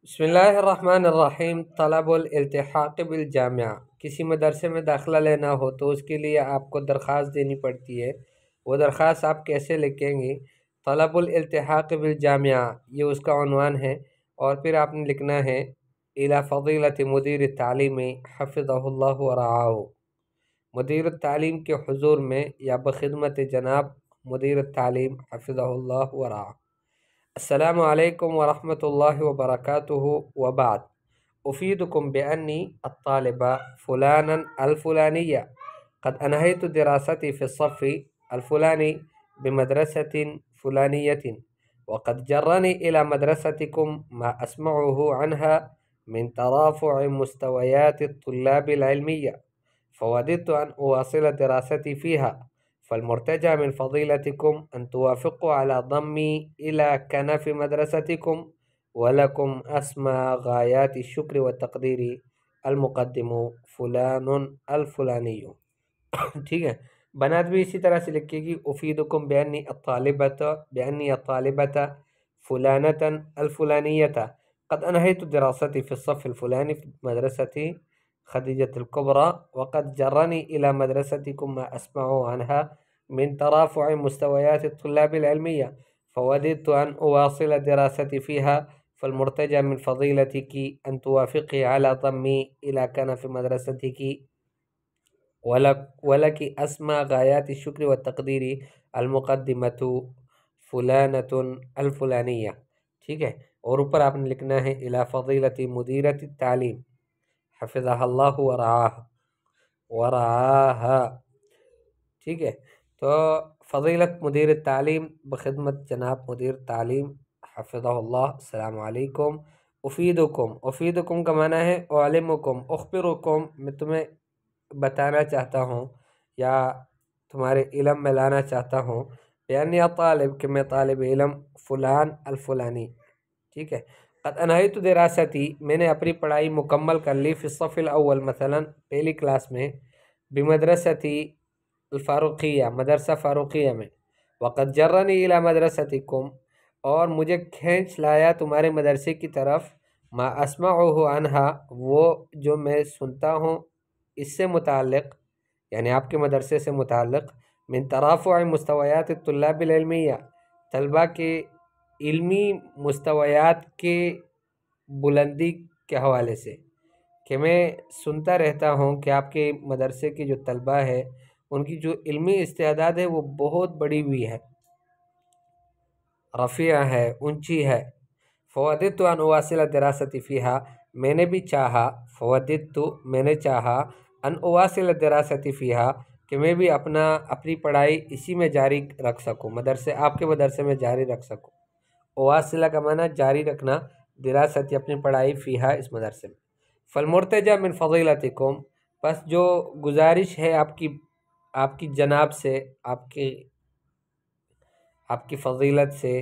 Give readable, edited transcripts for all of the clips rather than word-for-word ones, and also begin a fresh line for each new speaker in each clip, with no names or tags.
بسم اللہ الرحمن الرحیم۔ طلب الالتحاق بالجامعہ، کسی مدرسے میں داخلہ لینا ہو تو اس کے لیے آپ کو درخواست دینی پڑتی ہے۔ وہ درخواست آپ کیسے لکھیں گے؟ طلب الالتحاق بالجامعہ، یہ اس کا عنوان ہے، اور پھر آپ نے لکھنا ہے الی فضیلۃ مدیر التعلیم حفظہ اللہ ورعاہ، مدیر التعلیم کے حضور میں یا بخدمت جناب مدیر التعلیم حفظہ اللہ ورعاہ۔ السلام علیکم ورحمۃ اللہ وبرکاتہ، وبعد أفيدكم بأني الطالبة فلانا الفلانية قد أنهيت دراستي في الصف الفلاني بمدرسة فلانية، وقد جرني إلى مدرستكم ما أسمعه عنها من ترافع مستويات الطلاب العلمية، فوددت أن أواصل دراستي فيها، فالمرتجى من فضيلتكم أن توافقوا على ضمي إلى كنف مدرستكم، ولكم أسمى غايات الشكر والتقدير المقدم فلان الفلانی۔ ٹھیک ہے، بنات بھی اسی طرح سے لکھے گی أفيدكم بأني الطالبة فلانة الفلانية قد أنهيت دراستي في الصف الفلاني في مدرسة خديجة الكبرى، وقد جرني إلى مدرستكم ما أسمع عنها من ترافع مستويات الطلاب العلمية، فوددت أن أواصل دراستي فيها، فالمرتجى من فضيلتك أن توافقي على ضمي إلى كنف مدرستك، ولك أسمى غايات الشكر والتقدير المقدمة فلانة الفلانية۔ ٹھیک ہے، اور اوپر آپ نے لکھنا ہے الی فضیلۃ مدیرۃ التعلیم حفظہ اللہ ورعاہا۔ ٹھیک ہے، تو فضیلت مدیر التعلیم بخدمت جناب مدیر تعلیم حفظہ اللہ، السلام علیکم۔ افیدکم کا معنی ہے اعلمکم، اخبرکم، میں تمہیں بتانا چاہتا ہوں یا تمہارے علم میں لانا چاہتا ہوں، یعنی طالب کہ میں طالب علم فلان الفلانی۔ ٹھیک ہے، قد انہیت دراستي، میں نے اپنی پڑھائی مکمل کر لی، فی الصف الاول، مثلا پہلی کلاس میں، بمدرستی الفاروقیہ، مدرسہ فاروقیہ میں، وقد جرنی الی مدرستکم، اور مجھے کھینچ لایا تمہارے مدرسے کی طرف، ما اسمعہ عنہا، وہ جو میں سنتا ہوں اس سے متعلق، یعنی آپ کے مدرسے سے متعلق، من ترافع مستویات الطلاب العلمیہ، طلبہ کے علمی مستویات کے بلندی کے حوالے سے، کہ میں سنتا رہتا ہوں کہ آپ کے مدرسے کے جو طلبہ ہے ان کی جو علمی استعداد ہے وہ بہت بڑی ہوئی ہے، رفیع ہے، اونچی ہے۔ فوددت ان اواصل دراستي فیہا، میں نے بھی چاہا، فوددت، میں نے چاہا، ان اواصل دراستي فیہا، کہ میں بھی اپنی پڑھائی اسی میں جاری رکھ سکوں، مدرسے آپ کے مدرسے میں جاری رکھ سکوں۔ اواصلہ کا معنی جاری رکھنا، دراستي اپنی پڑھائی فیہا، اس مدرسے میں۔ فالمرتجى من فضیلتکم، پس جو گزارش ہے آپ کی جناب سے، آپ کی فضیلت سے،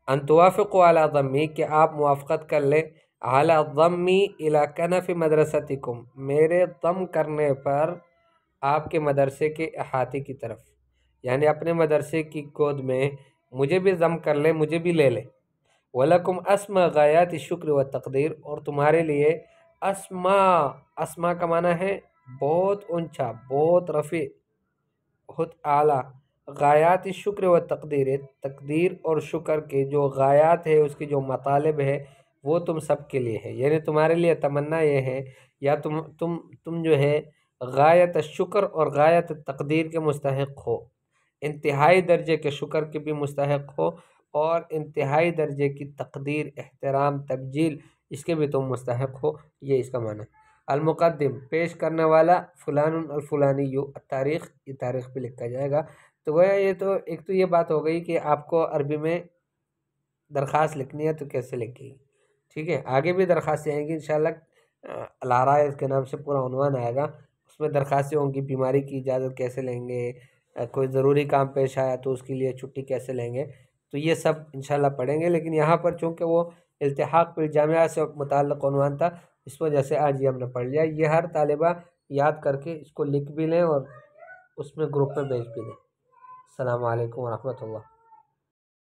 ان توافقوا علی ضمی، کہ آپ موافقت کر لیں، علی ضمی الی کنف مدرستکم، میرے ضم کرنے پر آپ کے مدرسے کے احاطے کی طرف، یعنی اپنے مدرسے کی گود میں مجھے بھی ضم کر لیں، مجھے بھی لے لیں۔ وَلَكُمْ أَسْمَى غایات الشکر والتقدیر، اور تمہارے لیے اسما کا معنی ہے بہت اونچا، بہت رفیع، بہت اعلیٰ، غایات الشکر والتقدیر، تقدیر اور شکر کے جو غایات ہے، اس کے جو مطالب ہے، وہ تم سب کے لیے ہے، یعنی تمہارے لیے تمنا یہ ہے، یا تم جو ہے غایت الشکر اور غایت التقدیر کے مستحق ہو، انتہائی درجے کے شکر کے بھی مستحق ہو، اور انتہائی درجے کی تقدیر، احترام، تبجیل، اس کے بھی تم مستحق ہو، یہ اس کا معنی ہے۔ المقدم، پیش کرنے والا، فلان الفلانی، تاریخ، یہ تاریخ پہ لکھا جائے گا۔ تو وہ ایک تو یہ بات ہو گئی کہ آپ کو عربی میں درخواست لکھنی ہے تو کیسے لکھیں گی۔ ٹھیک ہے، آگے بھی درخواستیں آئیں گی انشاءاللہ، العرائض کے نام سے پورا عنوان آئے گا، اس میں درخواستیں ہوں گی، بیماری کی اجازت کیسے لیں گے، کوئی ضروری کام پیش آیا تو اس کے لیے چھٹی کیسے لیں گے، تو یہ سب انشاءاللہ پڑھیں گے۔ لیکن یہاں پر چونکہ وہ التحاق بالجامعہ سے متعلق عنوان تھا، اس وجہ سے آج یہ ہم نے پڑھ لیا۔ یہ ہر طالبہ یاد کر کے اس کو لکھ بھی لیں اور اس میں گروپ میں بھیج بھی دیں۔ السلام علیکم ورحمۃ اللہ۔